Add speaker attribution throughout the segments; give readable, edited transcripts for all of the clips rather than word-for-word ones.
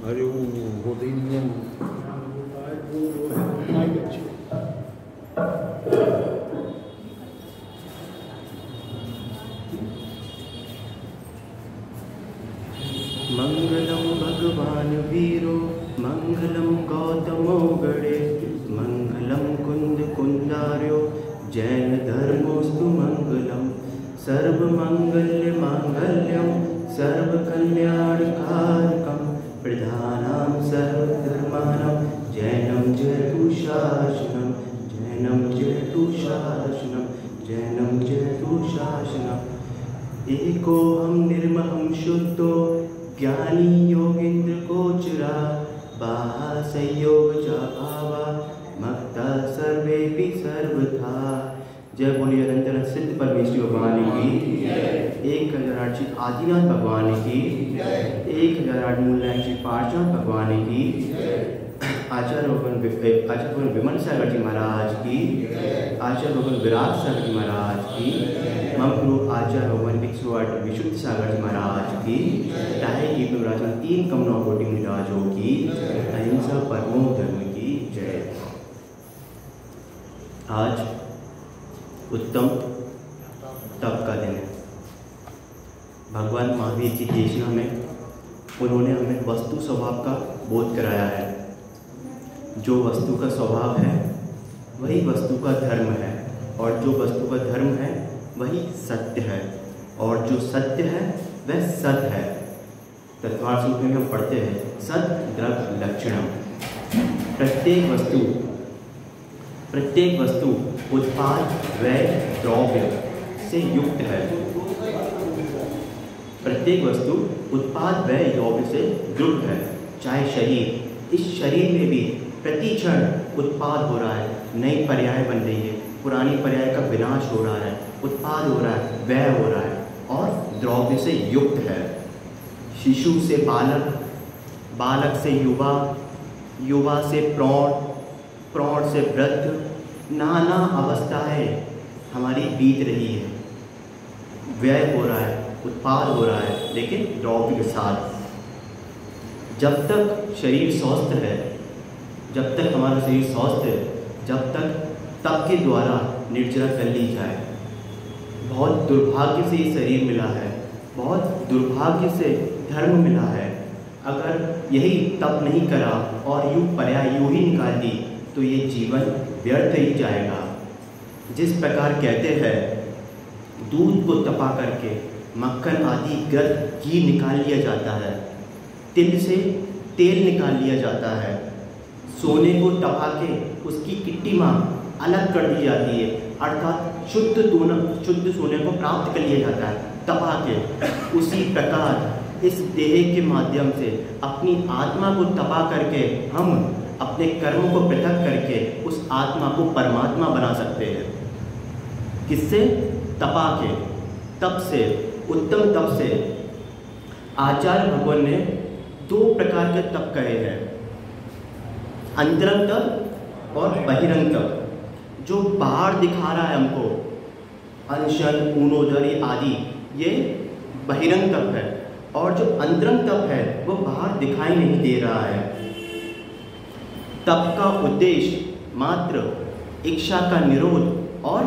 Speaker 1: अरे वो होते ही नहीं है
Speaker 2: मंगलम भगवान वीरो मंगलम गौतमो गणे मंगलम कुंद कुंदार्यो जैन धर्मोस्तु मंगलम सर्वमंगल्य मांगल्यम सर्वकल्याणकारकम प्रधानां सर्वधर्माणां जैनं जयतु शासनं जैनं जयतु शासनं जैनं जयतु शासनम् एकोऽहं निर्महं शुद्धो ज्ञानी योगीन्द्र गोचरा बाह्यसंयोग च भावा मक्ता सर्वेपि सर्वथा। जय बोलिए अनंत सिद्ध परमेश्वर भगवान की 1008 आदिनाथ भगवान की 1008 मूलनाथ पार्षद भगवान की आचार्य भगवान विमल सागर जी महाराज की आचार्य भगवान विराट सागर जी महाराज की मम गुरु आचार्य भगवान 108 विशुद्ध सागर जी महाराज की टाई की विराजमान 3 कमनों कोटि मिराजों की अहिंसा परमो धर्म की जय। आज उत्तम तप का दिन है। भगवान महावीर की देशना में उन्होंने हमें वस्तु स्वभाव का बोध कराया है। जो वस्तु का स्वभाव है वही वस्तु का धर्म है और जो वस्तु का धर्म है वही सत्य है और जो सत्य है वह सत है। तत्वार्थ सूत्र में हम पढ़ते हैं सत द्रव्य लक्षणम। प्रत्येक वस्तु उत्पाद व्यय द्रव्य से युक्त है। प्रत्येक वस्तु उत्पाद व्यय द्रव्य से युक्त है। चाहे शरीर, इस शरीर में भी प्रति क्षण उत्पाद हो रहा है, नई पर्याय बन रही है, पुरानी पर्याय का विनाश हो रहा है, उत्पाद हो रहा है, व्यय हो रहा है और द्रव्य से युक्त है। शिशु से बालक, बालक से युवा, युवा से प्रौढ़, प्रौढ़ से वृद्ध, नाना अवस्थाएं हमारी बीत रही है। व्यय हो रहा है, उत्पाद हो रहा है, लेकिन द्रव्य के साथ। जब तक शरीर स्वस्थ है, जब तक हमारा शरीर स्वस्थ है, जब तक तप के द्वारा निर्जरा कर ली जाए। बहुत दुर्भाग्य से ये शरीर मिला है, बहुत दुर्भाग्य से धर्म मिला है। अगर यही तप नहीं करा और यूँ पर्याय यूँ ही निकाल दी तो ये जीवन व्यर्थ ही जाएगा। जिस प्रकार कहते हैं दूध को तपा करके मक्खन आदि घी निकाल लिया जाता है, तिल से तेल निकाल लिया जाता है, सोने को तपा के उसकी किट्टी माँ अलग कर दी जाती है, अर्थात शुद्ध सोने को प्राप्त कर लिया जाता है तपा के। उसी प्रकार इस देह के माध्यम से अपनी आत्मा को तपा करके हम अपने कर्मों को पृथक करके उस आत्मा को परमात्मा बना सकते हैं। किससे? तपा के, तप से, उत्तम तप से। आचार्य भगवान ने 2 प्रकार के तप कहे हैं, अंतरंग तप और बहिरंग तप। जो बाहर दिखा रहा है हमको, अनशन, ऊनोदरी आदि, ये बहिरंग तप है। और जो अंतरंग तप है वो बाहर दिखाई नहीं दे रहा है। तप का उद्देश्य मात्र इच्छा का निरोध और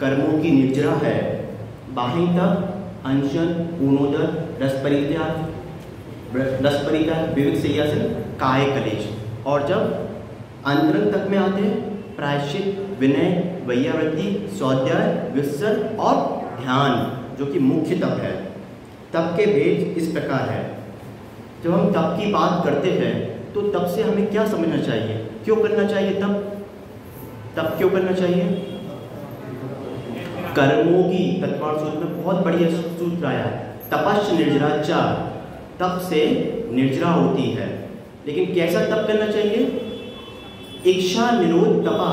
Speaker 2: कर्मों की निर्जरा है। बाह्य तप अनशन, ऊनोदर, रसपरित्याग, विविध संयासन, काय कलेश। और जब अंतरंग तप में आते हैं प्रायश्चित, विनय, वैयावृत्ति, स्वाध्याय, विसर्ग और ध्यान, जो कि मुख्य तप है। तप के भेद इस प्रकार है। जब हम तप की बात करते हैं तो तप से हमें क्या समझना चाहिए, क्यों करना चाहिए तप? तप क्यों करना चाहिए? कर्मों की तत्वार्थ सूत्र में बहुत बढ़िया सूत्र आया है, तपश्च निर्जरा च। तप से निर्जरा होती है। लेकिन कैसा तप करना चाहिए? इच्छा निरोध तपा,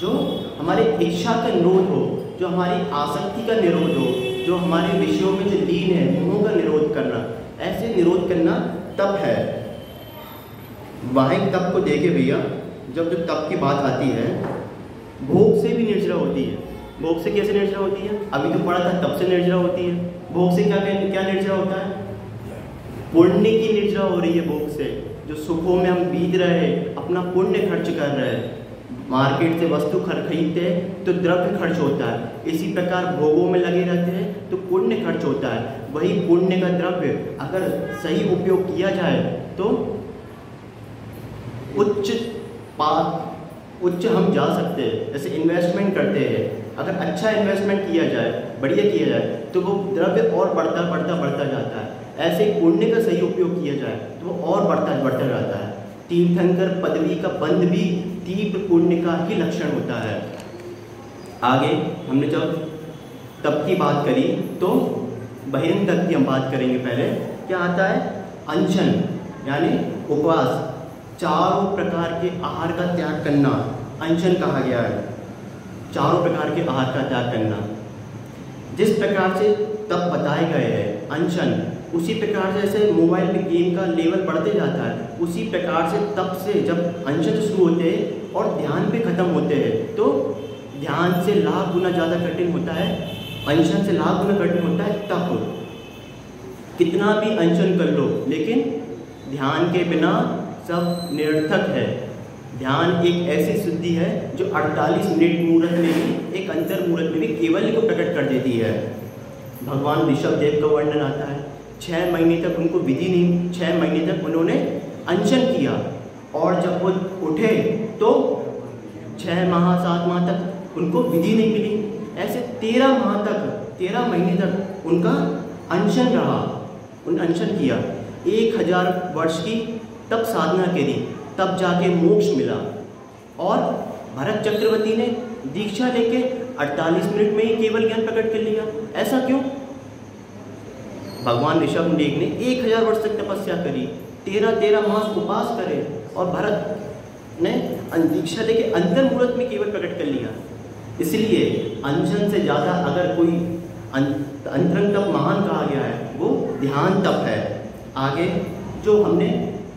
Speaker 2: जो हमारे इच्छा का निरोध हो, जो हमारी आसक्ति का निरोध हो, जो हमारे विषयों में जो लीन है मोह का निरोध करना, ऐसे निरोध करना तप है। वाहिक तप को देखे भैया, जब जो तप की बात आती है, भोग से भी निर्जरा होती है। भोग से कैसे निर्जरा होती है? अभी तो पढ़ा था, तप से निर्जरा होती है। भोग से क्या क्या निर्जरा होता है? पुण्य की निर्जरा हो रही है भोग से। जो सुखों में हम बीत रहे, अपना पुण्य खर्च कर रहे हैं, मार्केट से वस्तु खरीदते हैं तो द्रव्य खर्च होता है, इसी प्रकार भोगों में लगे रहते हैं तो पुण्य खर्च होता है। वही पुण्य का द्रव्य अगर सही उपयोग किया जाए तो उच्च हम जा सकते हैं। जैसे इन्वेस्टमेंट करते हैं, अगर अच्छा इन्वेस्टमेंट किया जाए, बढ़िया किया जाए, तो वो द्रव्य और बढ़ता जाता है। ऐसे पुण्य का सही उपयोग किया जाए तो वो और बढ़ता जाता है। तीर्थंकर पदवी का बंध भी तीव्र पुण्य का ही लक्षण होता है। आगे हमने जब तप की बात करी तो बहिरंग तप की हम बात करेंगे। पहले क्या आता है? अनशन यानी उपवास, चारों प्रकार के आहार का त्याग करना अनशन कहा गया है। चारों प्रकार के आहार का त्याग करना, जिस प्रकार से तप बताए गए हैं अनशन, उसी प्रकार से जैसे मोबाइल में गेम का लेवल बढ़ते जाता है, उसी प्रकार से तप से जब अनशन शुरू होते हैं और ध्यान पे खत्म होते हैं तो ध्यान से लाख गुना ज़्यादा कठिन होता है, अनशन से लाख गुना कठिन होता है तप। कितना भी अनशन कर लो लेकिन ध्यान के बिना सब निरर्थक है। ध्यान एक ऐसी सिद्धि है जो 48 मिनट मुहूर्त में भी, एक अंतर मुहूर्त में भी केवल को प्रकट कर देती है। भगवान ऋषभ देव का वर्णन आता है, 6 महीने तक उनको विधि नहीं, 6 महीने तक उन्होंने अनशन किया और जब वो उठे तो 6 माह 7 माह तक उनको विधि नहीं मिली। ऐसे 13 माह तक, 13 महीने तक उनका अनशन रहा, उन अनशन किया। 1000 वर्ष की तब साधना करी, तब जाके मोक्ष मिला। और भरत चक्रवर्ती ने दीक्षा लेके 48 मिनट में ही केवल ज्ञान प्रकट कर लिया। ऐसा क्यों? भगवान ऋषभदेव ने 1000 वर्ष तक तपस्या करी, 13 मास उपवास करे और भरत ने दीक्षा लेके अंतर मुहूर्त में केवल प्रकट कर लिया। इसलिए अनशन से ज़्यादा अगर कोई अंतरंग तप महान कहा गया है वो ध्यान तप है। आगे जो हमने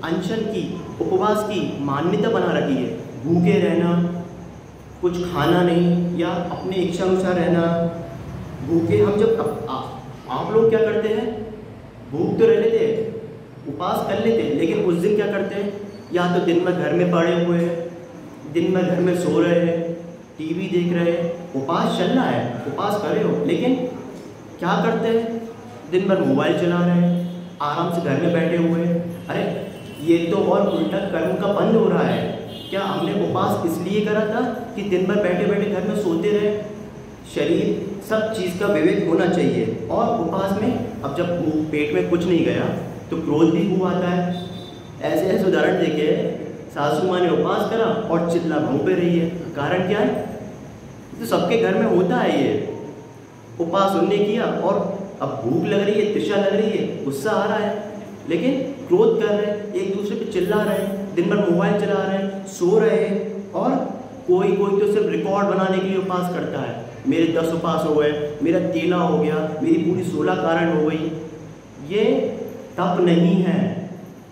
Speaker 2: अनशन की, उपवास की मान्यता बना रखी है, भूखे रहना, कुछ खाना नहीं या अपने इच्छा अनुसार रहना। भूखे हम जब आप लोग क्या करते हैं, भूख तो रह लेते हैं, उपवास कर लेते हैं, लेकिन उस दिन क्या करते हैं, या तो दिन में घर में पड़े हुए हैं, दिन में घर में सो रहे हैं, टीवी देख रहे हैं। उपवास चल रहा है, उपवास करे हो, लेकिन क्या करते हैं, दिन भर मोबाइल चला रहे हैं, आराम से घर में बैठे हुए हैं। अरे ये तो और उल्टा कर्म का बंद हो रहा है। क्या हमने उपवास इसलिए करा था कि दिन भर बैठे बैठे घर में सोते रहे? शरीर सब चीज़ का विवेक होना चाहिए। और उपवास में अब जब पेट में कुछ नहीं गया तो क्रोध भी खूब आता है। ऐसे उदाहरण देखे, सासू माँ ने उपवास करा और चिल्ला भूख पे रही है। कारण क्या है? तो सबके घर में होता है ये। उपवास उनने किया और अब भूख लग रही है, तृषा लग रही है, गुस्सा आ रहा है, लेकिन क्रोध कर रहे हैं, एक दूसरे पे चिल्ला रहे हैं, दिन भर मोबाइल चला रहे हैं, सो रहे हैं। और कोई तो सिर्फ रिकॉर्ड बनाने के लिए उपवास करता है, मेरे 10 उपवास हो गए, मेरा 13 हो गया, मेरी पूरी 16 कारण हो गई। ये तप नहीं है,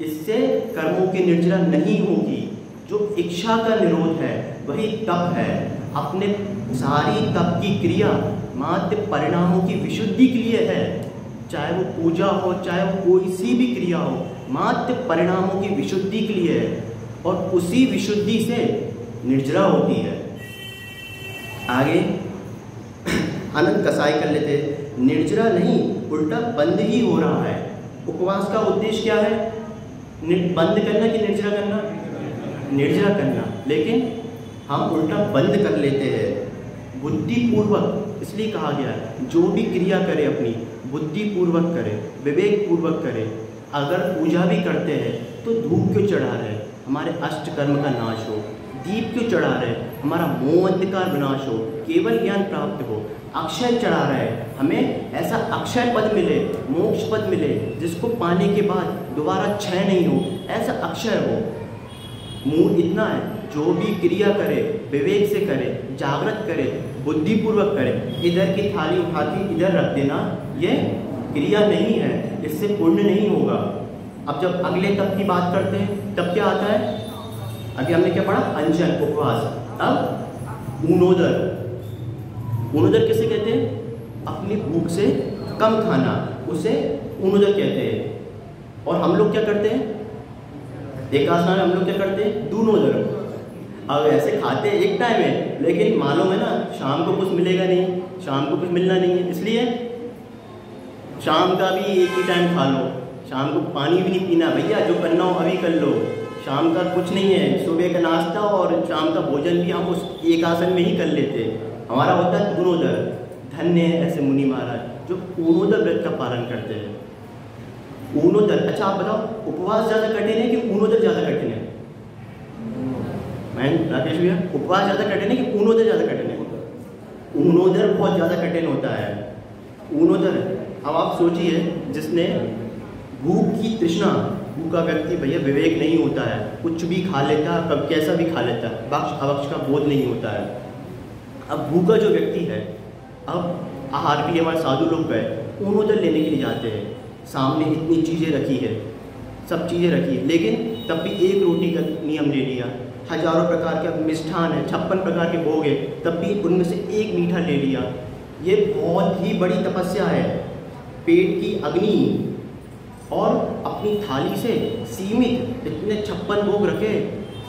Speaker 2: इससे कर्मों की निर्जरा नहीं होगी। जो इच्छा का निरोध है वही तप है। अपने सारी तप की क्रिया मात्र परिणामों की विशुद्धि के लिए है। चाहे वो पूजा हो, चाहे वो कोई सी भी क्रिया हो, मात्र परिणामों की विशुद्धि के लिए है और उसी विशुद्धि से निर्जरा होती है। आगे अनंत कसाई कर लेते, निर्जरा नहीं उल्टा बंद ही हो रहा है। उपवास का उद्देश्य क्या है? बंद करना कि निर्जरा करना? निर्जरा करना, लेकिन हम उल्टा बंद कर लेते हैं। बुद्धिपूर्वक इसलिए कहा गया है, जो भी क्रिया करे अपनी बुद्धिपूर्वक करे, विवेकपूर्वक करे। अगर पूजा भी करते हैं तो धूप क्यों चढ़ा रहे हैं? हमारे अष्ट कर्म का नाश हो। दीप क्यों चढ़ा रहे हैं? हमारा मोह अंधकार विनाश हो, केवल ज्ञान प्राप्त हो। अक्षय चढ़ा रहे हैं, हमें ऐसा अक्षय पद मिले, मोक्ष पद मिले, जिसको पाने के बाद दोबारा क्षय नहीं हो, ऐसा अक्षय हो। मूल इतना है, जो भी क्रिया करे विवेक से करे, जागृत करे, बुद्धिपूर्वक करे। इधर की थाली उठा के इधर रख देना ये क्रिया नहीं है, इससे पुण्य नहीं होगा। अब जब अगले तप की बात करते हैं तब क्या आता है? अभी हमने क्या पढ़ा? अनशन, उपवास। अब ऊनोदर। ऊनोदर किसे कहते हैं? अपनी भूख से कम खाना, उसे ऊनोदर कहते हैं। और हम लोग क्या करते हैं? एक आसन में हम लोग क्या करते हैं, दूनोदर। अब ऐसे खाते एक टाइम है, लेकिन मालूम है ना शाम को कुछ मिलेगा नहीं, शाम को कुछ मिलना नहीं है, इसलिए शाम का भी एक ही टाइम खा लो। शाम को पानी भी नहीं पीना भैया, जो करना हो अभी कर लो। शाम का कुछ नहीं है, सुबह का नाश्ता और शाम का भोजन भी हम उस एक आसन में ही कर लेते हैं। हमारा होता है पूर्णोदर। धन्य है ऐसे मुनि महाराज जो पूर्णोदर व्रत का पालन करते हैं। पूर्णोदर, अच्छा आप बताओ उपवास ज़्यादा कठिन है कि पूर्णोदर ज़्यादा कठिन है? मैं राकेश भैया, उपवास ज़्यादा कठिन है कि पूर्णोदर ज़्यादा कठिन है? पूर्णोदर बहुत ज़्यादा कठिन होता है। पूर्णोदर, अब आप सोचिए जिसने भूख की तृष्णा, भूखा व्यक्ति भैया विवेक नहीं होता है, कुछ भी खा लेता है, कब कैसा भी खा लेता है, बख्श अवक्ष का बोध नहीं होता है। अब भूखा जो व्यक्ति है, अब आहार के लिए हमारे साधु लोग गए, पूर्णोदर लेने के लिए जाते हैं, सामने इतनी चीज़ें रखी है, सब चीज़ें रखी है, लेकिन तब भी एक रोटी का नियम ले लिया। हजारों प्रकार के मिष्ठान है, 56 प्रकार के भोग है, तब भी उनमें से एक मीठा ले लिया। ये बहुत ही बड़ी तपस्या है। पेट की अग्नि और अपनी थाली से सीमित इतने 56 भोग रखे,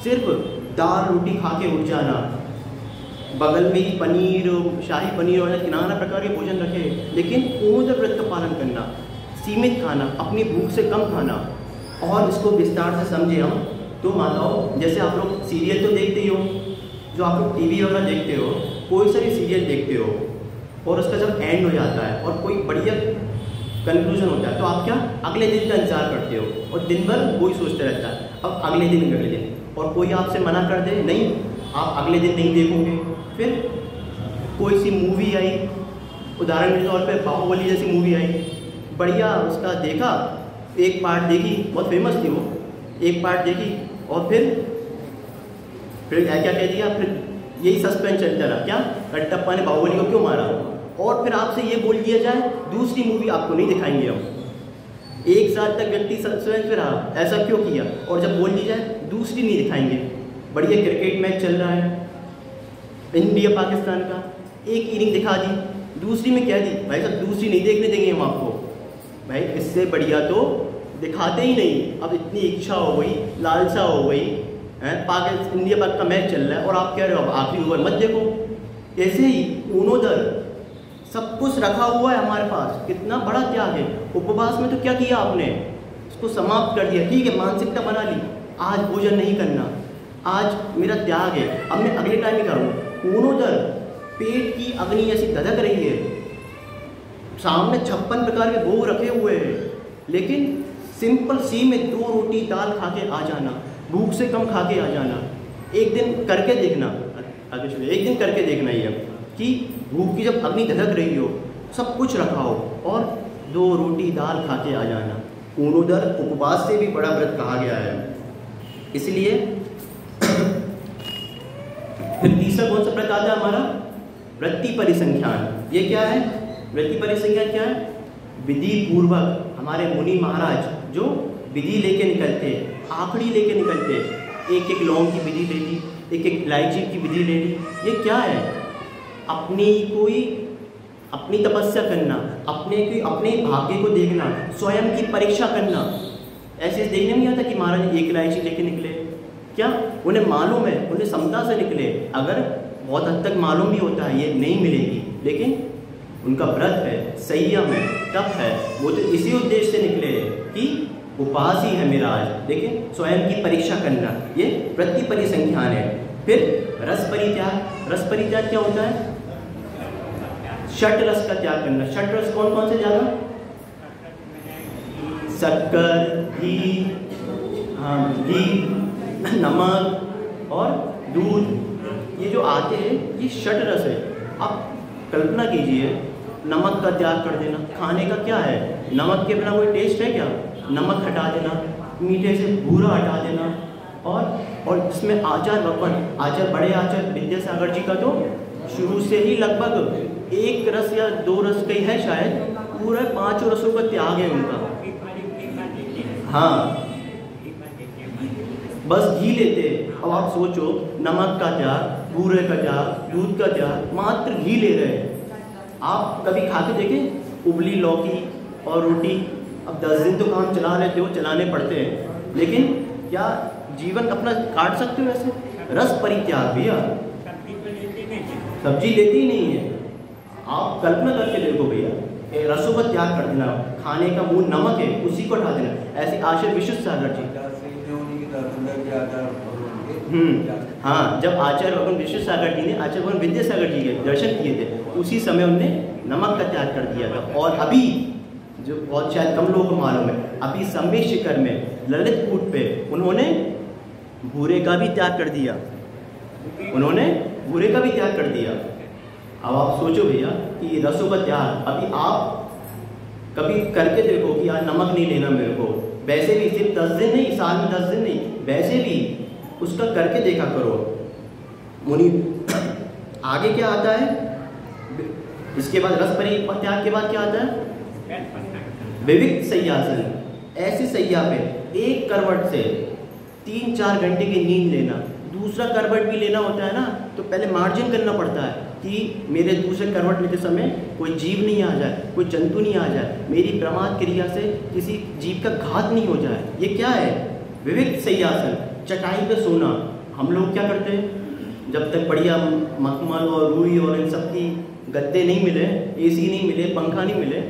Speaker 2: सिर्फ दाल रोटी खा के उठ जाना, बगल में ही पनीर, शाही पनीर और नाना प्रकार के भोजन रखे, लेकिन पूर्णोदर व्रत का पालन करना, सीमित खाना, अपनी भूख से कम खाना। और इसको विस्तार से समझे हम तो माताओं, जैसे आप लोग सीरियल तो देखते ही हो, जो आप लोग टीवी वगैरह देखते हो, कोई सा भी सीरियल देखते हो और उसका जब एंड हो जाता है और कोई बढ़िया कंक्लूजन होता है, तो आप क्या अगले दिन का इंतजार करते हो और दिन भर वही सोचते रहता है, अब अगले दिन। और कोई आपसे मना कर दे, नहीं आप अगले दिन नहीं देखोगे। फिर कोई सी मूवी आई, उदाहरण के तौर पे बाहुबली जैसी मूवी आई, बढ़िया उसका देखा, एक पार्ट देखी, बहुत फेमस थी वो, एक पार्ट देखी और फिर क्या कह दिया, फिर यही सस्पेंस चलता रहा, क्या कटप्पा ने बाहुबली को क्यों मारा, और फिर आपसे ये बोल दिया जाए दूसरी मूवी आपको नहीं दिखाएंगे हम। एक साल तक व्यक्ति सस्पेंस पे रहा, ऐसा क्यों किया, और जब बोल दी जाए दूसरी नहीं दिखाएंगे। बढ़िया क्रिकेट मैच चल रहा है इंडिया पाकिस्तान का, एक इनिंग दिखा दी, दूसरी में कह दी भाई साहब दूसरी नहीं देखने देंगे हम आपको। भाई इससे बढ़िया तो दिखाते ही नहीं। अब इतनी इच्छा हो गई, लालसा हो गई, पाकिस्तान इंडिया पाक का मैच चल रहा है और आप कह रहे हो अब आखिरी ओवर मत देखो। ऐसे ही पूर्णोदर, सब कुछ रखा हुआ है हमारे पास, कितना बड़ा त्याग है। उपवास में तो क्या किया आपने, इसको समाप्त कर दिया, ठीक है मानसिकता बना ली, आज भोजन नहीं करना, आज मेरा त्याग है, अब मैं अगले टाइम ही करूँ। पूर्णोदर, पेट की अग्नि ऐसी धधक रही है, सामने 56 प्रकार के भोग रखे हुए हैं, लेकिन सिंपल सी में 2 रोटी दाल खा के आ जाना, भूख से कम खा के आ जाना। एक दिन करके देखना, एक दिन करके देखना ये कि भूख की जब अग्नि धधक रही हो, सब कुछ रखा हो और 2 रोटी दाल खा के आ जाना। पूर्णोदर उपवास से भी बड़ा व्रत कहा गया है। इसलिए फिर तीसरा कौन सा व्रत आता है हमारा, वृत्ति परिसंख्यान। ये क्या है, वृत्ति परिसंख्यान क्या है, विधि पूर्वक हमारे मुनि महाराज जो विधि लेके निकलते, आखड़ी लेके निकलते, एक एक लौंग की विधि ले ली, एक एक इलायची की विधि ले ली। ये क्या है, अपनी तपस्या करना, अपने भाग्य को देखना, स्वयं की परीक्षा करना। ऐसे देखने में नहीं आता कि महाराज एक इलायची लेके निकले, क्या उन्हें मालूम है, उन्हें क्षमता से निकले। अगर बहुत हद तक मालूम भी होता है ये नहीं मिलेगी, लेकिन उनका व्रत है, संयम है, तप है, वो तो इसी उद्देश्य से निकले कि उपवास ही है मेरा आज, लेकिन स्वयं की परीक्षा करना, ये वृत्ति परिसंख्यान है। फिर रस परित्याग। रस परित्याग क्या होता है, षट रस का त्याग करना। षट रस कौन कौन से ज्यादा, शक्कर, घी, नमक और दूध, ये जो आते हैं ये षट रस है। आप कल्पना कीजिए नमक का त्याग कर देना, खाने का क्या है, नमक के बिना कोई टेस्ट है क्या, नमक हटा देना, मीठे से भूरा हटा देना, और इसमें आचार भगवान, आचार्य बड़े आचार्य विद्यासागर जी का तो शुरू से ही लगभग 1 रस या 2 रस का ही है शायद, पूरा 5 रसों का त्याग है उनका। हाँ, बस घी लेते। अब आप सोचो, नमक का त्याग, भूरे का त्याग, दूध का त्याग, मात्र घी ले रहे हैं। आप कभी खा के देखें उबली लौकी और रोटी। अब 10 दिन तो काम चला लेते हो, चलाने पड़ते हैं, लेकिन क्या जीवन अपना काट सकते हो ऐसे? रस परित्याग भैया, सब्जी लेती ही नहीं है। आप कल्पना करके देखो भैया, रसों का त्याग कर देना, खाने का मूल नमक है उसी को हटा देना। ऐसे आचार्य विशुद्ध सागर जी, हाँ, जब आचार्य भगवान विशुद्ध सागर जी ने आचार्य भगवान विद्यासागर जी के दर्शन किए थे, उसी समय उन्होंने नमक का त्याग कर दिया था। और अभी जो बहुत शायद कम लोगों को मालूम है, अभी संवेद शिखर में ललित कूट पे उन्होंने भूरे का भी त्याग कर दिया, उन्होंने भूरे का भी त्याग कर दिया। अब आप सोचो भैया कि रसों का त्याग अभी आप कभी करके देखो कि यार नमक नहीं लेना मेरे को, वैसे भी सिर्फ 10 दिन नहीं, साल में 10 दिन नहीं, वैसे भी उसका करके देखा करो। मुनि आगे क्या आता है? इसके बाद रस परित्याग के बाद क्या आता है? विविक्त सय्यासन। ऐसी सैया पे एक करवट से 3-4 घंटे की नींद लेना। दूसरा करवट भी लेना होता है ना, तो पहले मार्जिन करना पड़ता है कि मेरे दूसरे करवट लेते समय कोई जीव नहीं आ जाए, कोई जंतु नहीं आ जाए, मेरी प्रमाद क्रिया से किसी जीव का घात नहीं हो जाए। ये क्या है? विविक्त सय्यासन, चटाई पे सोना। हम लोग क्या करते हैं, जब तक बढ़िया मखमल और रुई और इन सब की गद्दे नहीं मिले, एसी नहीं मिले, पंखा नहीं मिले,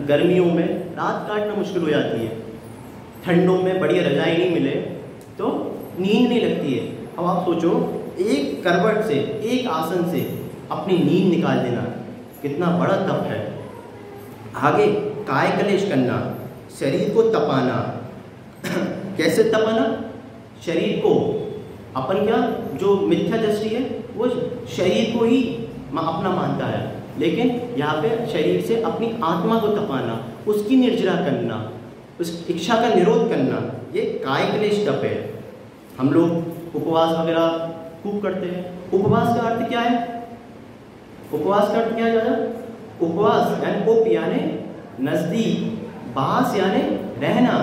Speaker 2: गर्मियों में रात काटना मुश्किल हो जाती है, ठंडों में बढ़िया रजाई नहीं मिले तो नींद नहीं लगती है। अब आप सोचो, एक करवट से, एक आसन से अपनी नींद निकाल देना कितना बड़ा तप है। आगे काय कलेश करना, शरीर को तपाना। कैसे तपाना? शरीर को अपन क्या, जो मिथ्या दृष्टि है वो शरीर को ही अपना मानता है, लेकिन यहाँ पे शरीर से अपनी आत्मा को तपाना, उसकी निर्जरा करना, उस इच्छा का निरोध करना, ये काय क्लेश तप है। हम लोग उपवास वगैरह खूब करते हैं। उपवास का अर्थ क्या है? उपवास का अर्थ क्या है दादा? उपवास यानी उप यानी नजदीक, वास यानी रहना,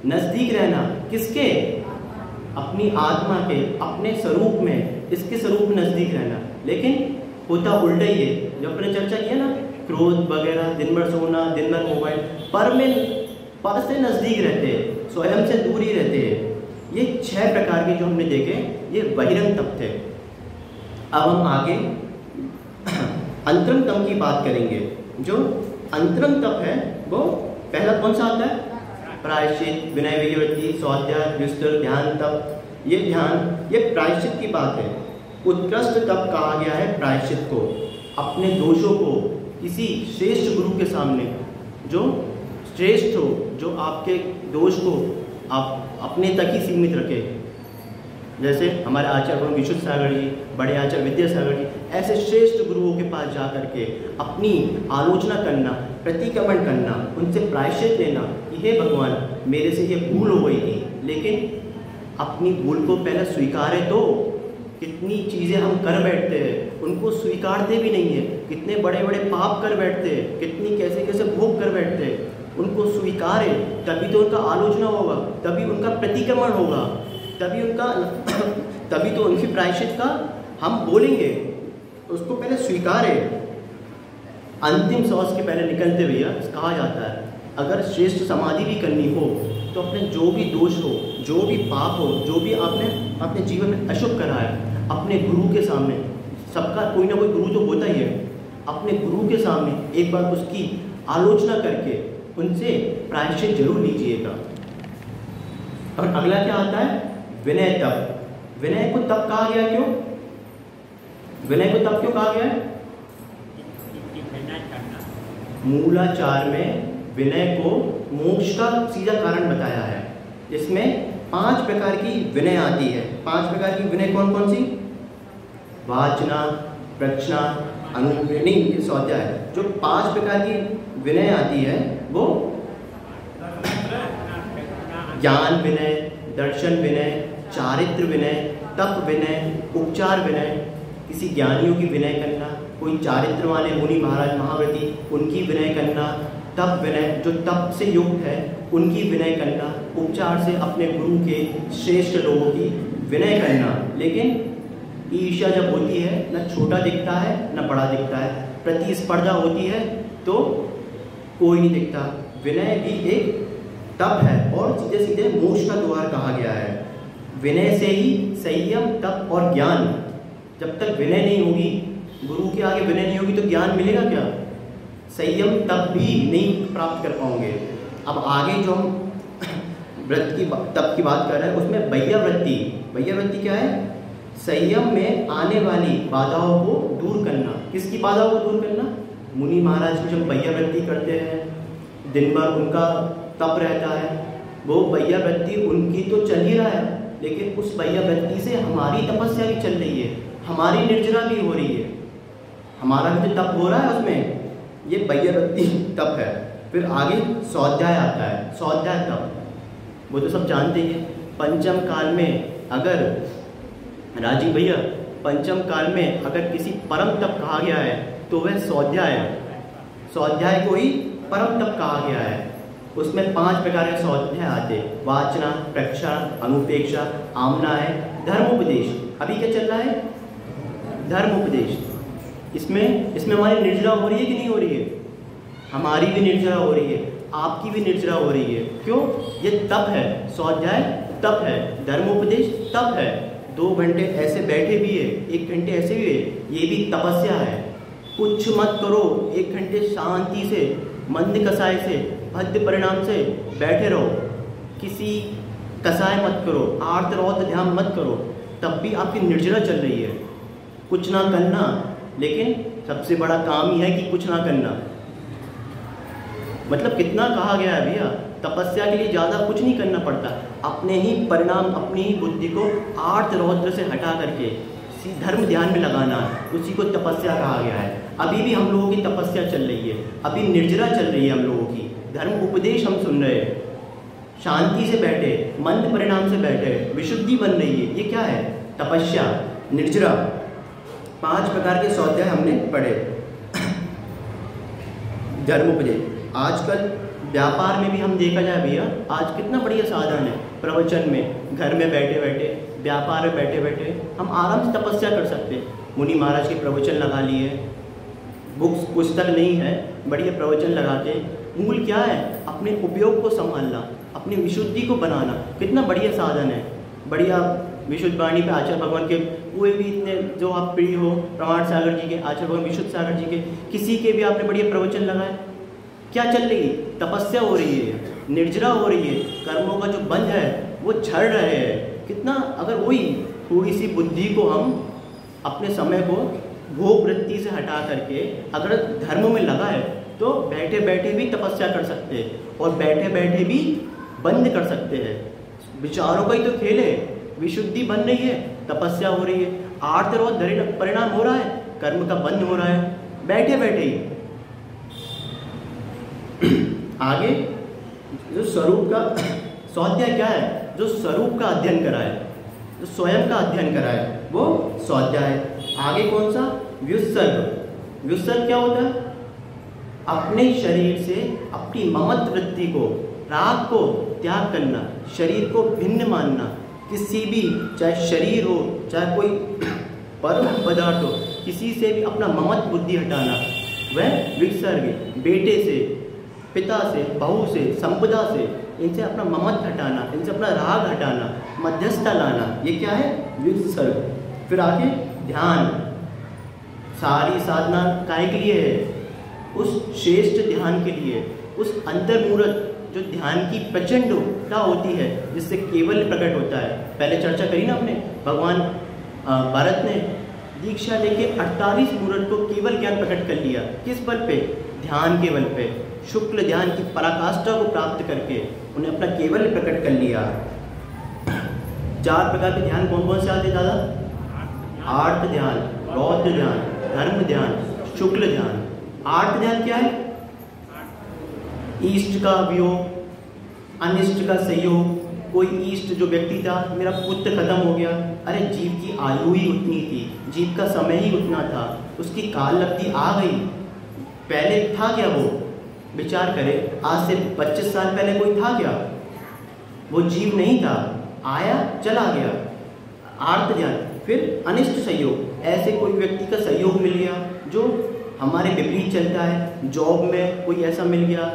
Speaker 2: नजदीक रहना। किसके? अपनी आत्मा के, अपने स्वरूप में, इसके स्वरूप में नजदीक रहना। लेकिन होता उल्टा ही है, जो अपने चर्चा किया ना, क्रोध वगैरह, दिन भर सोना, दिन भर मोबाइल, पर से नजदीक रहते हैं, स्वयं से दूर ही रहते हैं। ये 6 प्रकार के जो हमने देखे, ये बहिरंग तप थे। अब हम आगे अंतरंग तप की बात करेंगे। जो अंतरंग तप है वो पहला कौन सा आता है? प्रायश्चित, विनय विजयवृत्ति, स्वाध्याय, विस्तृत, ध्यान तप। ये ध्यान, ये प्रायश्चित की बात है। उत्कृष्ट तप कहा गया है प्रायश्चित को, अपने दोषों को किसी श्रेष्ठ गुरु के सामने, जो श्रेष्ठ हो, जो आपके दोष को आप अपने तक ही सीमित रखे। जैसे हमारे आचार्य भगवान विशुद्ध सागर जी, बड़े आचार्य विद्यासागर जी, ऐसे श्रेष्ठ गुरुओं के पास जा करके अपनी आलोचना करना, प्रतिक्रमण करना, उनसे प्रायश्चित लेना कि हे भगवान, मेरे से ये भूल हो गई थी, लेकिन अपनी भूल को पहले स्वीकारे तो। कितनी चीज़ें हम कर बैठते हैं, उनको स्वीकारते भी नहीं है। कितने बड़े बड़े पाप कर बैठते हैं, कितनी कैसे कैसे भोग कर बैठते हैं। उनको स्वीकारे तभी तो उनका आलोचना होगा, तभी उनका प्रतिक्रमण होगा, तभी तो उनकी प्रायश्चित का हम बोलेंगे। उसको पहले स्वीकारे। अंतिम श्वास के पहले निकलते भैया कहा जाता है, अगर श्रेष्ठ समाधि भी करनी हो तो अपने जो भी दोष हो, जो भी पाप हो, जो भी आपने अपने जीवन में अशुभ करा है, अपने गुरु के सामने, सबका कोई ना कोई गुरु तो होता ही है, अपने गुरु के सामने एक बार उसकी आलोचना करके उनसे प्रायश्चित जरूर लीजिएगा। और अगला क्या आता है? विनय तप। विनय को तप कहा गया क्यों? विनय को तप क्यों कहा गया है? मूलाचार में विनय को मोक्ष का सीधा कारण बताया है। इसमें 5 प्रकार की विनय आती है। 5 प्रकार की विनय कौन कौन सी? वाचना, प्रक्षना, अनुविनय, स्वाध्याय। जो 5 प्रकार की विनय आती है वो ज्ञान विनय, दर्शन विनय, चारित्र विनय, तप विनय, उपचार विनय। किसी ज्ञानियों की विनय करना, कोई चारित्र वाले मुनि महाराज महाव्रती, उनकी विनय करना, तप विनय जो तप से युक्त है उनकी विनय करना, उपचार से अपने गुरु के श्रेष्ठ लोगों की विनय करना। लेकिन ईर्ष्या जब होती है, न छोटा दिखता है न बड़ा दिखता है, प्रतिस्पर्धा होती है तो कोई नहीं दिखता। विनय भी एक तप है और सीधे सीधे मोक्ष का द्वार कहा गया है। विनय से ही संयम, तप और ज्ञान। जब तक विनय नहीं होगी, गुरु के आगे विनय नहीं होगी तो ज्ञान मिलेगा क्या? संयम तप भी नहीं प्राप्त कर पाओगे। अब आगे जो हम व्रत की तप की बात कर रहे हैं उसमें बैया वृत्ति। बैया वृत्ति क्या है? संयम में आने वाली बाधाओं को दूर करना। किसकी बाधाओं को दूर करना? मुनि महाराज की जब बैया वृत्ति करते हैं, दिन भर उनका तप रहता है, वो बैया वृत्ति उनकी तो चल ही रहा है, लेकिन उस बैया वृत्ति से हमारी तपस्या भी चल रही है, हमारी निर्जरा भी हो रही है, हमारा भी तो तप हो रहा है उसमें। ये बैया वृत्ति तप है। फिर आगे स्वाध्याय आता है, स्वाध्याय तप, वो तो सब जानते ही हैं। पंचम काल में अगर राजीव भैया, पंचम काल में अगर किसी परम तप कहा गया है तो वह स्वाध्याय है। स्वाध्याय को ही परम तप कहा गया है। उसमें 5 प्रकार के स्वाध्याय आते: वाचना, प्रक्षारण, अनुपेक्षा, आमनाय, धर्मोपदेश। अभी क्या चल रहा है? धर्मोपदेश। इसमें हमारी निर्जरा हो रही है कि नहीं हो रही है? हमारी भी निर्जरा हो रही है, आपकी भी निर्जरा हो रही है। क्यों? ये तप है। स्वाध्याय तप है, धर्मोपदेश तप है। 2 घंटे ऐसे बैठे भी है, 1 घंटे ऐसे भी है, ये भी तपस्या है। कुछ मत करो, 1 घंटे शांति से, मंद कसाय से, भद्र परिणाम से बैठे रहो, किसी कसाय मत करो, आर्त रौद्र ध्यान मत करो, तब भी आपकी निर्जरा चल रही है। कुछ ना करना, लेकिन सबसे बड़ा काम ही है कि कुछ ना करना। मतलब कितना कहा गया है भैया, तपस्या के लिए ज़्यादा कुछ नहीं करना पड़ता, अपने ही परिणाम, अपनी ही बुद्धि को आर्त रौद्र से हटा करके धर्म ध्यान में लगाना, उसी को तपस्या कहा गया है। अभी भी हम लोगों की तपस्या चल रही है, अभी निर्जरा चल रही है हम लोगों की। धर्म उपदेश हम सुन रहे हैं, शांति से बैठे, मंद परिणाम से बैठे, विशुद्धि बन रही है। ये क्या है? तपस्या, निर्जरा। 5 प्रकार के स्वाध्याय हमने पढ़े। धर्मोपदेश। आजकल व्यापार में भी हम देखा जाए भैया, आज कितना बढ़िया साधन है। प्रवचन में, घर में बैठे बैठे, व्यापार में बैठे बैठे हम आराम से तपस्या कर सकते हैं। मुनि महाराज के प्रवचन लगा लिए, बुक्स पुस्तक नहीं है, बढ़िया प्रवचन लगाते। मूल क्या है? अपने उपयोग को संभालना, अपनी विशुद्धि को बनाना। कितना बढ़िया साधन है। बढ़िया विशुद्ध वाणी पे आचार्य भगवान के कोई भी इतने जो आप प्रिय हो, प्रमाण सागर जी के, आचार्य भगवान विशुद्ध सागर जी के, किसी के भी आपने बढ़िया प्रवचन लगाए। क्या चल रही है? तपस्या हो रही है, निर्जरा हो रही है, कर्मों का जो बंध है वो झड़ रहे हैं। कितना, अगर वही थोड़ी सी बुद्धि को हम अपने समय को भोग वृत्ति से हटा करके अगर धर्म में लगाए तो बैठे बैठे भी तपस्या कर सकते हैं और बैठे बैठे भी बंद कर सकते हैं। विचारों का ही तो खेल है। विशुद्धि बन रही है, तपस्या हो रही है, आर्त और परिणाम हो रहा है, कर्म का बंध हो रहा है, बैठे बैठे ही। आगे जो स्वरूप का स्वाध्याय क्या है? जो स्वरूप का अध्ययन कराए, जो स्वयं का अध्ययन कराए, वो स्वाध्याय। आगे कौन सा? व्युत्सर्ग। व्युत्सर्ग क्या होता है? अपने शरीर से अपनी ममत्व वृत्ति को, राग को त्याग करना, शरीर को भिन्न मानना। किसी भी, चाहे शरीर हो, चाहे कोई परम पदार्थ हो, किसी से भी अपना ममत्व बुद्धि हटाना, वह विसर्ग। बेटे से, पिता से, बहू से, संपदा से, इनसे अपना ममत्व हटाना, इनसे अपना राग हटाना, मध्यस्थता लाना, ये क्या है? विसर्ग। फिर आगे ध्यान। सारी साधना काहे के लिए है? उस श्रेष्ठ ध्यान के लिए, उस अंतर्मूर्त जो ध्यान की प्रचंडता होती है, जिससे केवल प्रकट होता है। पहले चर्चा करी ना हमने, भगवान भरत ने दीक्षा लेके 48 मूर्त को केवल ज्ञान प्रकट कर लिया। किस बल पे? ध्यान के बल पे। शुक्ल ध्यान की पराकाष्ठा को प्राप्त करके उन्हें अपना केवल प्रकट कर लिया। 4 प्रकार के ध्यान कौन कौन से आते दादा? आर्त ध्यान, रौद्र ध्यान, धर्म ध्यान, शुक्ल ध्यान। आर्त ध्यान क्या है? इष्ट का वियोग, अनिष्ट का संयोग। कोई इष्ट जो व्यक्ति था, मेरा पुत्र खत्म हो गया, अरे जीव की आयु ही उतनी थी, जीव का समय ही उतना था, उसकी काल लब्धि आ गई। पहले था क्या वो? विचार करें, आज से 25 साल पहले कोई था क्या? वो जीव नहीं था, आया चला गया। आर्त ध्यान। फिर अनिष्ट सहयोग, ऐसे कोई व्यक्ति का सहयोग मिल गया जो हमारे विपरीत चलता है। जॉब में कोई ऐसा मिल गया,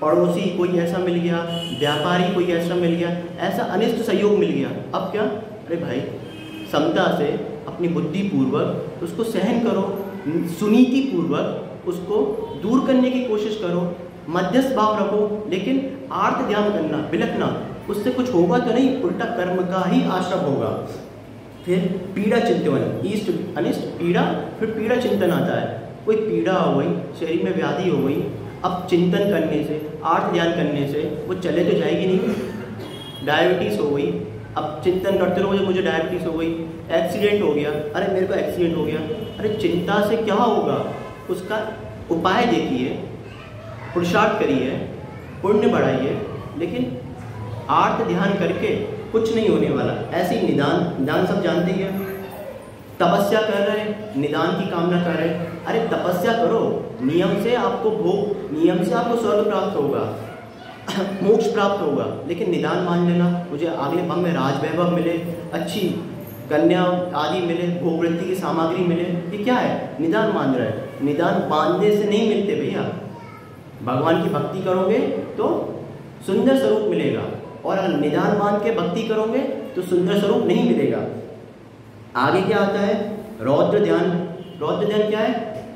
Speaker 2: पड़ोसी कोई ऐसा मिल गया, व्यापारी कोई ऐसा मिल गया, ऐसा अनिष्ट सहयोग मिल गया। अब क्या, अरे भाई समता से अपनी बुद्धि पूर्वक उसको सहन करो, सुनीति पूर्वक उसको दूर करने की कोशिश करो, मध्यस्थ भाव रखो, लेकिन आर्त ध्यान करना, बिलखना, उससे कुछ होगा तो नहीं, उल्टा कर्म का ही आश्रम होगा। फिर पीड़ा चिंतन, ईस्ट अनिष्ट पीड़ा, फिर पीड़ा चिंतन आता है। कोई पीड़ा हो गई, शरीर में व्याधि हो गई, अब चिंतन करने से, आर्त ध्यान करने से वो चले तो जाएगी नहीं। डायबिटीज़ हो गई, अब चिंतन करते रहो मुझे डायबिटीज़ हो गई, एक्सीडेंट हो गया, अरे मेरे को एक्सीडेंट हो गया, अरे चिंता से क्या होगा, उसका उपाय देखिए, पुरुषार्थ करिए, पुण्य बढ़ाइए, लेकिन आर्त ध्यान करके कुछ नहीं होने वाला। ऐसे ही निदान सब जानते ही हैं, तपस्या कर रहे हैं, निदान की कामना कर रहे हैं, अरे तपस्या करो, नियम से आपको भोग, नियम से आपको स्वर्ग प्राप्त होगा, मोक्ष प्राप्त होगा, लेकिन निदान मान लेना, मुझे अगले भव में राज वैभव मिले, अच्छी कन्या आदि मिले, भोगवृत्ति की सामग्री मिले, ये क्या है, निदान मान रहा है। निदान मानने से नहीं मिलते भैया, भगवान की भक्ति करोगे तो सुंदर स्वरूप मिलेगा, और अगर निदान मान के भक्ति करोगे तो सुंदर स्वरूप नहीं मिलेगा। आगे क्या आता है, रौद्र ध्यान। रौद्र ध्यान क्या है,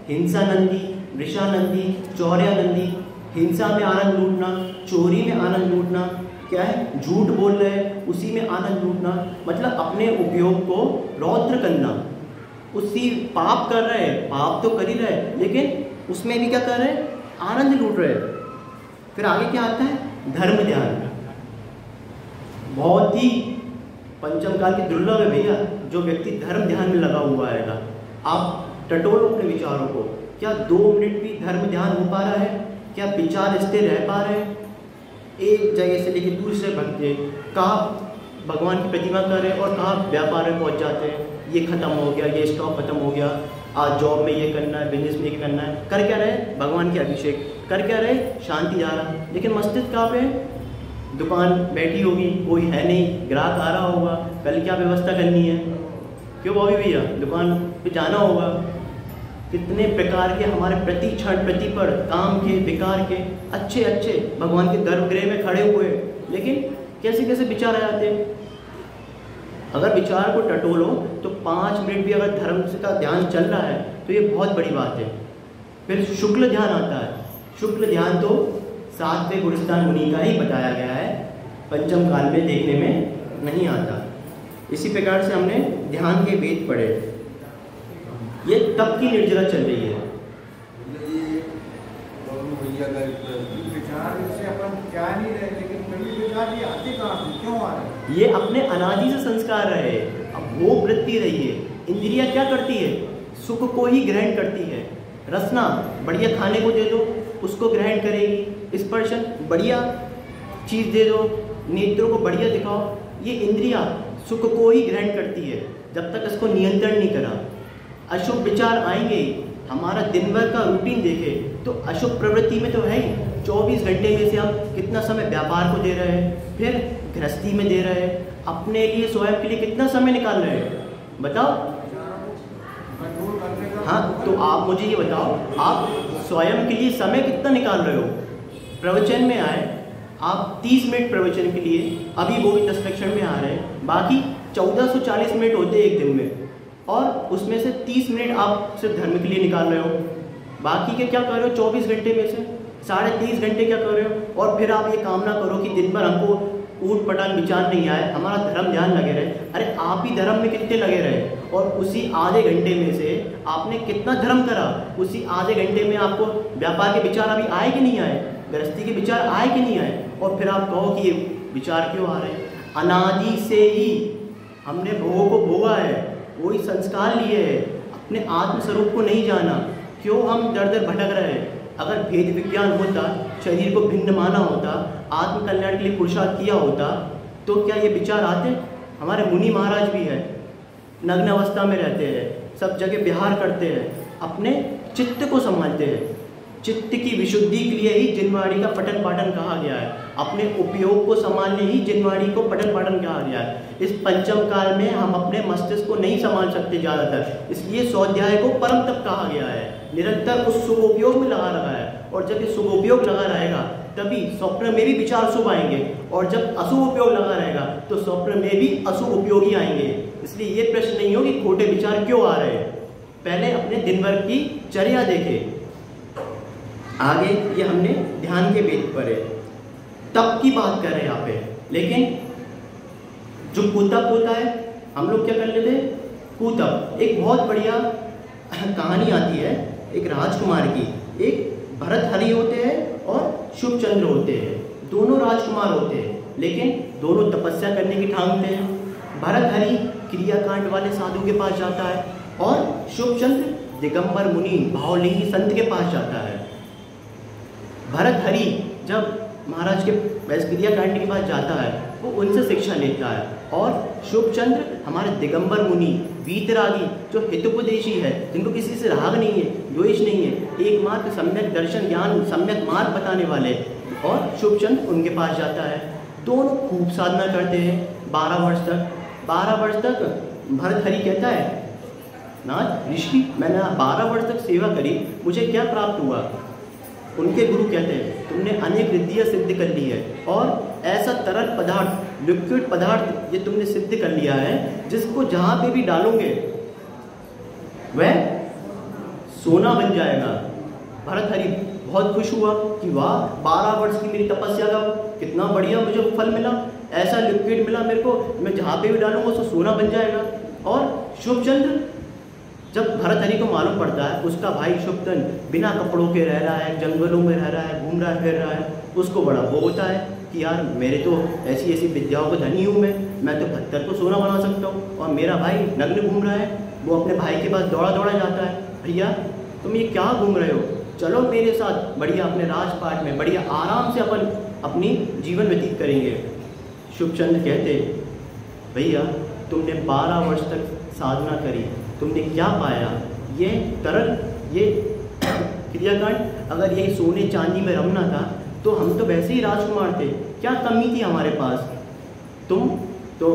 Speaker 2: हिंसानंदी, वृषानंदी, चौर्यानंदी, हिंसा में आनंद लूटना, चोरी में आनंद लूटना, क्या है, झूठ बोल रहे हैं उसी में आनंद लूटना, मतलब अपने उपयोग को रौद्र करना। उसी पाप कर रहे हैं, पाप तो कर ही रहे, लेकिन उसमें भी क्या कर रहे हैं, आनंद लूट रहे हैं। फिर आगे क्या आता है, धर्म ध्यान। बहुत ही पंचम काल की दुर्लभ है भैया जो व्यक्ति धर्म ध्यान में लगा हुआ है। आप टटोलो अपने विचारों को, क्या 2 मिनट भी धर्म ध्यान हो पा रहा है, क्या विचार स्थिर रह पा रहे हैं, एक जगह से लेकर दूसरे भगते, कहाँ भगवान की प्रतिमा कर रहे हैं और कहाँ व्यापार में पहुंच जाते हैं, ये खत्म हो गया, ये स्टॉक खत्म हो गया, आज जॉब में ये करना है, बिजनेस में ये करना है, कर क्या रहे, भगवान के अभिषेक, कर क्या रहे, शांति जा रहा, लेकिन मस्तिष्क कहाँ पे है, दुकान बैठी होगी, कोई है नहीं, ग्राहक आ रहा होगा, कल क्या व्यवस्था करनी है, क्यों बॉबी भैया दुकान पे जाना होगा। कितने प्रकार के हमारे प्रति क्षण प्रति पर काम के, विकार के, अच्छे अच्छे भगवान के गर्भगृह में खड़े हुए, लेकिन कैसे कैसे विचार आ जाते हैं। अगर विचार को टटोलो तो 5 मिनट भी अगर धर्म का ध्यान चल रहा है तो ये बहुत बड़ी बात है। फिर शुक्ल ध्यान आता है। शुक्ल ध्यान तो 7वें गुरुस्थान मुनि का ही बताया गया है, पंचम काल में देखने में नहीं आता। इसी प्रकार से हमने ध्यान के वेद पढ़े। ये तप की निर्जरा चल रही है। ये अपने अनादि से संस्कार रहे, अब भोग वृत्ति रही है। इंद्रिया क्या करती है, सुख को ही ग्रहण करती है। रसना बढ़िया खाने को दे दो उसको ग्रहण करेगी, स्पर्शन बढ़िया चीज़ दे दो, नेत्रों को बढ़िया दिखाओ, ये इंद्रिया सुख को ही ग्रहण करती है जब तक इसको नियंत्रण नहीं करा। अशुभ विचार आएंगे। हमारा दिन भर का रूटीन देखे तो अशुभ प्रवृत्ति में तो है ही। 24 घंटे में से हम कितना समय व्यापार को दे रहे हैं, फिर गृहस्थी में दे रहे हैं, अपने लिए स्वयं के लिए कितना समय निकाल रहे हैं, बताओ। हाँ, तो आप मुझे ये बताओ, आप स्वयं के लिए समय कितना निकाल रहे हो। प्रवचन में आए आप 30 मिनट प्रवचन के लिए, अभी वो भी 10 लेक्चर में आ रहे हैं, बाकी 1440 मिनट होते हैं एक दिन में, और उसमें से 30 मिनट आप सिर्फ धर्म के लिए निकाल रहे हो। बाकी के क्या कर रहे हो, 24 घंटे में से 30.5 घंटे क्या कर रहे हो। और फिर आप ये कामना करो कि दिन भर हमको ऊट पटांग विचार नहीं आए, हमारा धर्म ध्यान लगे रहे। अरे आप ही धर्म में कितने लगे रहे, और उसी आधे घंटे में से आपने कितना धर्म करा। उसी आधे घंटे में आपको व्यापार के विचार अभी आए कि नहीं आए, गृहस्थी के विचार आए कि नहीं आए, और फिर आप कहो कि ये विचार क्यों आ रहे हैं। अनादि से ही हमने भोगों को भोगा है, वही संस्कार लिए है, अपने आत्मस्वरूप को नहीं जाना। क्यों हम दर दर भटक रहे हैं। अगर भेद विज्ञान होता, शरीर को भिन्न माना होता, आत्म कल्याण के लिए पुरुषार्थ किया होता, तो क्या ये विचार आते। हमारे मुनि महाराज भी है, नग्न अवस्था में रहते हैं, सब जगह विहार करते हैं, अपने चित्त को संभालते हैं। चित्त की विशुद्धि के लिए ही जिनवाणी का पठन पाठन कहा गया है। अपने उपयोग को संभालने ही जिनवाणी को पठन पाठन कहा गया है। इस पंचम काल में हम अपने मस्तिष्क को नहीं संभाल सकते ज़्यादातर, इसलिए स्वाध्याय को परम तप कहा गया है। निरंतर उस शुभ उपयोग में लगा रहा है, और जब ये शुभ उपयोग लगा रहेगा तभी स्वप्न में भी विचार शुभ आएंगे, और जब अशुभ उपयोग लगा रहेगा तो स्वप्न में भी अशुभ उपयोग ही आएंगे। इसलिए ये प्रश्न नहीं हो कि खोटे विचार क्यों आ रहे हैं, पहले अपने दिन भर की चर्या देखें। आगे ये हमने ध्यान के वेद पर है, तप की बात कर रहे हैं यहाँ पे। लेकिन जो कुतप होता है, हम लोग क्या कर लेते हैं, कुतप एक बहुत बढ़िया कहानी आती है एक राजकुमार की। एक भरतहरि होते हैं और शुभचंद्र होते हैं, दोनों राजकुमार होते हैं, लेकिन दोनों तपस्या करने की ठानते हैं। भरतहरि क्रियाकांड वाले साधु के पास जाता है और शुभचंद्र दिगंबर मुनि भावलिंगी संत के पास जाता है। भरतहरि जब महाराज के क्रियाकांड के पास जाता है वो उनसे शिक्षा लेता है, और शुभचंद्र हमारे दिगंबर मुनि वीतरागी जो हितोपदेशी है, जिनको किसी से राग नहीं है, द्वेष नहीं है, एकमात्र सम्यक दर्शन ज्ञान सम्यक मार्ग बताने वाले, और शुभचंद्र उनके पास जाता है। दोनों खूब साधना करते हैं 12 वर्ष तक। 12 वर्ष तक भरतहरि कहता है, नाथ ऋषि मैंने 12 वर्ष तक सेवा करी, मुझे क्या प्राप्त हुआ? उनके गुरु कहते हैं तुमने अनेक रिद्धियाँ सिद्ध कर ली है, और ऐसा तरल पदार्थ लिक्विड पदार्थ ये तुमने सिद्ध कर लिया है जिसको जहाँ पे भी डालोगे वह सोना बन जाएगा। भरतहरि बहुत खुश हुआ कि वाह, 12 वर्ष की मेरी तपस्या का कितना बढ़िया मुझे फल मिला, ऐसा लिक्विड मिला मेरे को, मैं जहाँ पे भी डालूंगा उसको सोना बन जाएगा। और शुभचंद्र जब भरतहरि को मालूम पड़ता है उसका भाई शुभचंद्र बिना कपड़ों के रह रहा है, जंगलों में रह रहा है, घूम रहा है, फिर रहा है, उसको बड़ा वो होता है कि यार मेरे तो ऐसी ऐसी विद्याओं को धनी हूँ मैं तो पत्थर को सोना बना सकता हूँ, और मेरा भाई नग्न घूम रहा है। वो अपने भाई के पास दौड़ा दौड़ा जाता है, भैया तुम ये क्या घूम रहे हो, चलो मेरे साथ बढ़िया अपने राजपाट में बढ़िया आराम से अपन अपनी जीवन व्यतीत करेंगे। शुभचंद्र कहते भैया तुमने 12 वर्ष तक साधना करी, तुमने क्या पाया? ये तरल ये क्रियाकांड अगर यही सोने चांदी में रमना था तो हम तो वैसे ही राजकुमार थे, क्या कमी थी हमारे पास? तुम तो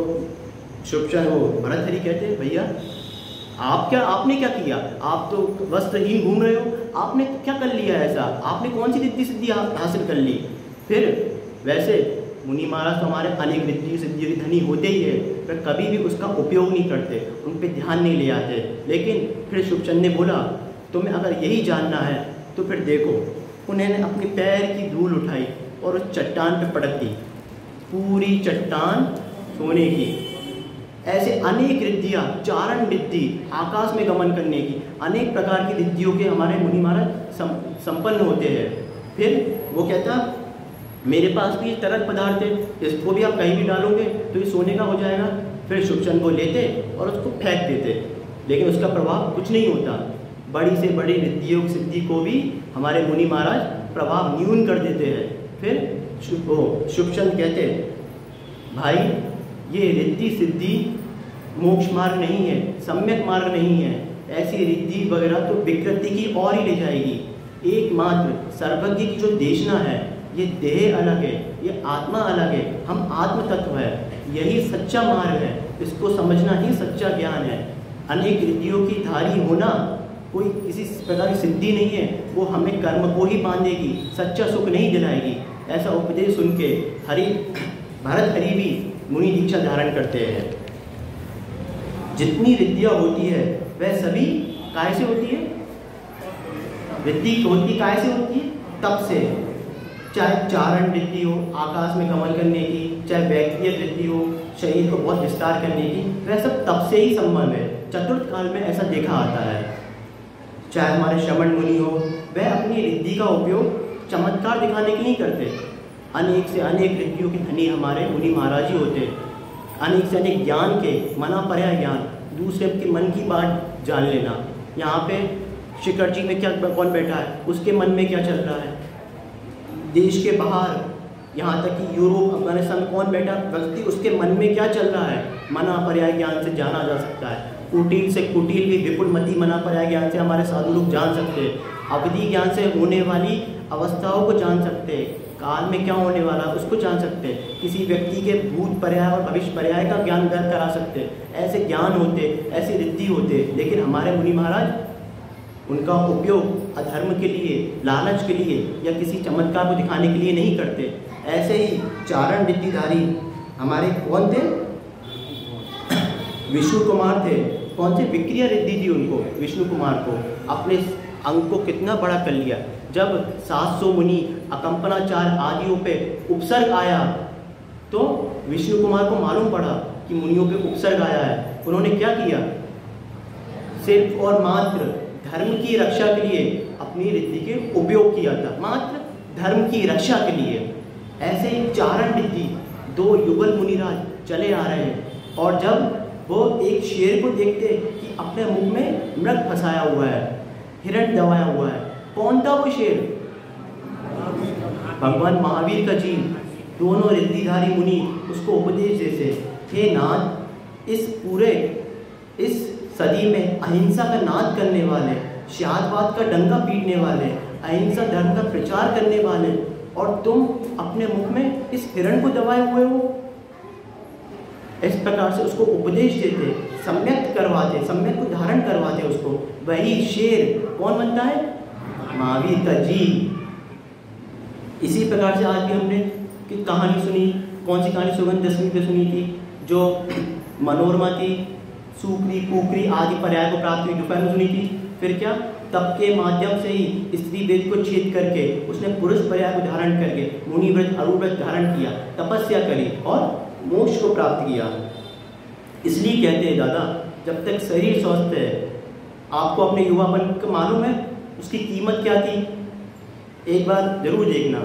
Speaker 2: शुभचंद्र वो भरतहरि कहते भैया आपने क्या किया? आप तो वस्त्रहीन घूम रहे हो, आपने क्या कर लिया ऐसा? आपने कौन सी रिद्धि सिद्धि हासिल कर ली? फिर वैसे मुनि महाराज तो हमारे अनेक रिद्धि सिद्धियों के धनी होते ही है, पर कभी भी उसका उपयोग नहीं करते, उन पर ध्यान नहीं ले आते। लेकिन फिर शुभचंद्र ने बोला तुम्हें अगर यही जानना है तो फिर देखो। उन्होंने अपने पैर की धूल उठाई और उस चट्टान पर पटक दी, पूरी चट्टान सोने की। ऐसे अनेक रिद्धियाँ, चारण रिद्धि, आकाश में गमन करने की अनेक प्रकार की रिद्धियों के हमारे मुनि महाराज संपन्न होते हैं। फिर वो कहता मेरे पास भी ये तरल पदार्थ है, इसको भी आप कहीं भी डालोगे तो ये सोने का हो जाएगा। फिर शुभचंद्र को लेते और उसको फेंक देते, लेकिन उसका प्रभाव कुछ नहीं होता। बड़ी से बड़ी रिद्धियों सिद्धि को भी हमारे मुनि महाराज प्रभाव न्यून कर देते हैं। फिर शुभचंद्र कहते भाई ये रिद्धि सिद्धि मोक्ष मार्ग नहीं है, सम्यक मार्ग नहीं है, ऐसी रिद्धि वगैरह तो विकृति की और ही ले जाएगी। एकमात्र सर्वज्ञ की जो देशना है, ये देह अलग है, ये आत्मा अलग है, हम आत्म तत्व है, यही सच्चा मार्ग है, इसको समझना ही सच्चा ज्ञान है। अनेक रिद्धियों की धारी होना कोई किसी प्रकार की सिद्धि नहीं है, वो हमें कर्म को ही बांधेगी, सच्चा सुख नहीं दिलाएगी। ऐसा उपदेश सुन के भरतहरि भी मुनि दीक्षा धारण करते हैं। जितनी रिद्धियाँ होती है वह सभी काय से होती है? रिद्धि होती काय से होती है? तप से। चाहे चारण रिद्धि हो आकाश में गमन करने की, चाहे व्यक्तिगत रिद्धि हो शरीर को बहुत विस्तार करने की, वह सब तप से ही संबंध है। चतुर्थ काल में ऐसा देखा आता है। चाहे हमारे श्रमण मुनि हो, वह अपनी रिद्धि का उपयोग चमत्कार दिखाने के लिए नहीं करते। अनेक से अनेक रिद्धियों के धनी हमारे मुनि महाराज ही होते। अनेक से अनेक ज्ञान के मना पर्याय ज्ञान, दूसरे के मन की बात जान लेना। यहाँ पे शिखर जी में क्या कौन बैठा है, उसके मन में क्या चल रहा है, देश के बाहर यहाँ तक कि यूरोप अफगानिस्तान में कौन बैठा व्यक्ति, उसके मन में क्या चल रहा है, मना पर्याय ज्ञान से जाना जा सकता है। कुटिल से कुटिल भी विपुलमती मना पर्याय ज्ञान से हमारे साधु लोग जान सकते हैं। अवधि ज्ञान से होने वाली अवस्थाओं को जान सकते हैं, काल में क्या होने वाला उसको जान सकते हैं, किसी व्यक्ति के भूत पर्याय और भविष्य पर्याय का ज्ञान करा सकते हैं। ऐसे ज्ञान होते, ऐसी रिद्धि होते, लेकिन हमारे मुनि महाराज उनका उपयोग अधर्म के लिए, लालच के लिए या किसी चमत्कार को दिखाने के लिए नहीं करते। ऐसे ही चारण रिद्धिधारी हमारे कौन थे? विष्णु कुमार थे। कौन से? विक्रिया रिद्धि थी उनको, विष्णु कुमार को। अपने अंग को कितना बड़ा कर लिया। जब 700 मुनि अकंपनाचार आदियों पे उपसर्ग आया तो विष्णु कुमार को मालूम पड़ा कि मुनियों पे उपसर्ग आया है। उन्होंने क्या किया? सिर्फ और मात्र धर्म की रक्षा के लिए अपनी रिद्धि के उपयोग किया था, मात्र धर्म की रक्षा के लिए। ऐसे ही चारण रिद्धि 2 युगल मुनिराज चले आ रहे हैं और जब वो एक शेर को देखते कि अपने मुख में मृग फंसाया हुआ है, हिरण दबाया हुआ है। कौन था वो शेर? भगवान महावीर का जीव। दोनों रिद्धिधारी मुनि उसको उपदेश देते, हे नाथ, इस सदी में अहिंसा का नाद करने वाले, शादवाद का डंका पीटने वाले, अहिंसा धर्म का प्रचार करने वाले, और तुम अपने मुख में इस हिरण को दबाए हुए हो। इस प्रकार से उसको उपदेश देते, सम्यक करवाते, सम्यक को धारण करवाते उसको। वही शेर कौन बनता है? महावीर का जीव। इसी प्रकार से आज भी हमने कि कहानी सुनी। कौन सी कहानी? सुगंध दशमी पे सुनी थी, जो मनोरमा थी, सूकरी कुकरी आदि पर्याय को प्राप्त हुई, दोपहर में सुनी थी। फिर क्या? तप के माध्यम से ही स्त्री वेद को छेद करके उसने पुरुष पर्याय को धारण करके मुनि व्रत अरुव्रत धारण किया, तपस्या करी और मोक्ष को प्राप्त किया। इसलिए कहते हैं दादा, जब तक शरीर स्वस्थ है, आपको अपने युवापन का मालूम है उसकी कीमत क्या थी? एक बार जरूर देखना,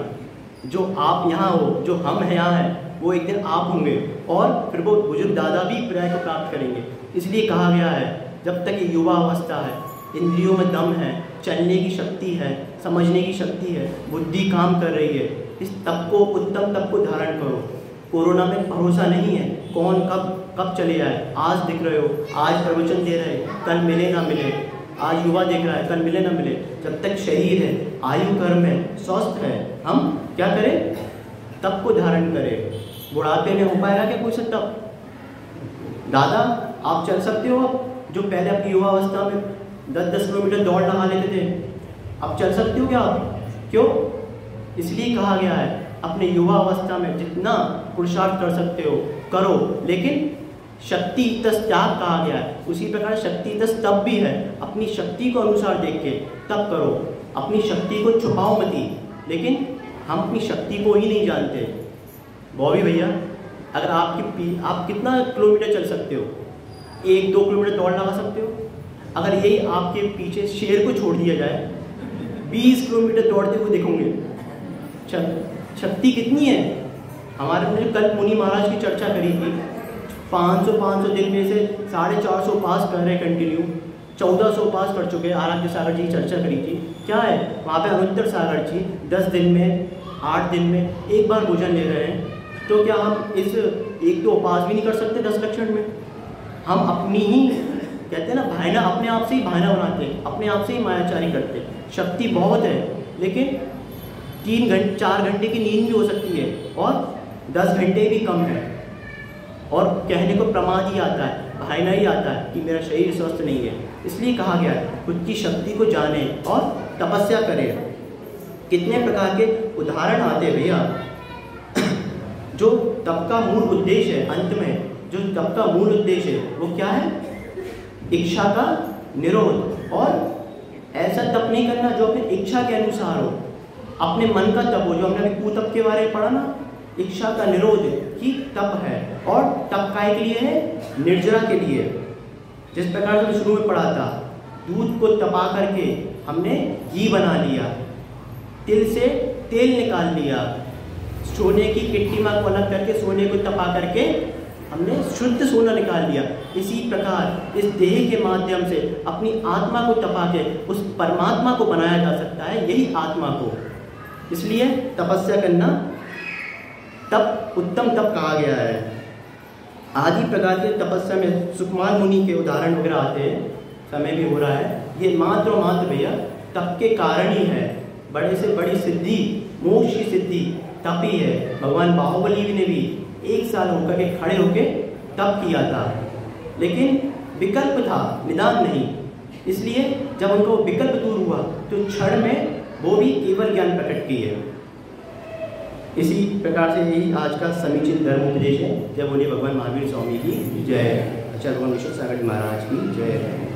Speaker 2: जो आप यहाँ हो, जो हम यहाँ हैं, वो एक दिन आप होंगे और फिर वो बुजुर्ग दादा भी पर्याय को प्राप्त करेंगे। इसलिए कहा गया है, जब तक ये युवा अवस्था है, इंद्रियों में दम है, चलने की शक्ति है, समझने की शक्ति है, बुद्धि काम कर रही है, इस तप को, उत्तम तप को धारण करो। कोरोना में भरोसा नहीं है, कौन कब चले आए। आज दिख रहे हो, आज प्रवचन दे रहे, कल मिले ना मिले। आज युवा देख रहा है, कल मिले ना मिले। जब तक शरीर है, आयु कर्म है, स्वस्थ है, हम क्या करें? तप को धारण करें। बुढ़ापे में हो पाएगा क्या कोई सा तप? दादा आप चल सकते हो अब, जो पहले अपनी युवा अवस्था में 10-10 किलोमीटर दौड़ लगा लेते थे, अब चल सकते हो क्या आप? क्यों? इसलिए कहा गया है, अपने युवा अवस्था में जितना पुरुषार्थ कर सकते हो करो, लेकिन शक्ति तस त्याग कहा गया है। उसी प्रकार शक्ति तस तप भी है। अपनी शक्ति को अनुसार देख के तप करो, अपनी शक्ति को छुपाओ मती। लेकिन हम अपनी शक्ति को ही नहीं जानते। बॉबी भैया, अगर आप कितना किलोमीटर चल सकते हो? 1-2 किलोमीटर दौड़ लगा सकते हो। अगर यही आपके पीछे शेर को छोड़ दिया जाए, 20 किलोमीटर दौड़ते हुए देखोगे। शक्ति कितनी है हमारे। कल मुनि महाराज की चर्चा करी थी, 500 दिन में से 450 पास कर रहे कंटिन्यू, 1400 पास कर चुके। आराध्य सागर जी की चर्चा करी थी। क्या है वहाँ पे? अनुत्तर सागर जी 10 दिन में, 8 दिन में एक बार भोजन ले रहे हैं। तो क्या हम इस 1-2 उपास भी नहीं कर सकते 10 लक्षण में? हम अपनी ही, कहते हैं ना, भावना, अपने आप से ही भावना बनाते हैं, अपने आप से ही मायाचारी करते हैं। शक्ति बहुत है, लेकिन 3-4 घंटे की नींद भी हो सकती है और 10 घंटे भी कम है। और कहने को प्रमाद ही आता है, भावना ही आता है कि मेरा शरीर स्वस्थ नहीं है। इसलिए कहा गया है, खुद की शक्ति को जाने और तपस्या करें। कितने प्रकार के उदाहरण आते हैं भैया। जो तप का मूल उद्देश्य है, अंत में जो तप का मूल उद्देश्य है वो क्या है? इच्छा का निरोध। और ऐसा तप नहीं करना जो अपनी इच्छा के अनुसार हो, अपने मन का तप हो, जो हमने अभी कुतप के बारे में पढ़ा ना, इच्छा का निरोध ही तप है। और तप काय के लिए है? निर्जरा के लिए। जिस प्रकार से शुरू में पढ़ा था, दूध को तपा करके हमने घी बना लिया, तिल से तेल निकाल लिया, सोने की किट्टीमा को अलग करके सोने को तपा करके हमने शुद्ध सोना निकाल लिया। इसी प्रकार इस देह के माध्यम से अपनी आत्मा को तपा के उस परमात्मा को बनाया जा सकता है, यही आत्मा को। इसलिए तपस्या करना तप, उत्तम तप कहा गया है। आदि प्रकार के तपस्या में सुकुमार मुनि के उदाहरण वगैरह आते हैं, समय भी हो रहा है। ये मात्र और मात्र भैया तप के कारण ही है। बड़े से बड़ी सिद्धि, मोक्ष की सिद्धि तप ही है। भगवान बाहुबली ने भी 1 साल होकर के खड़े होके तप किया था, लेकिन विकल्प था, निदान नहीं। इसलिए जब उनको विकल्प दूर हुआ तो क्षण में वो भी केवल ज्ञान प्रकट किए। इसी प्रकार से यही आज का समीचीन धर्म उपदेश है। जय बोलिए भगवान महावीर स्वामी की जय। आचार्य भगवान विश्व सागर महाराज की जय।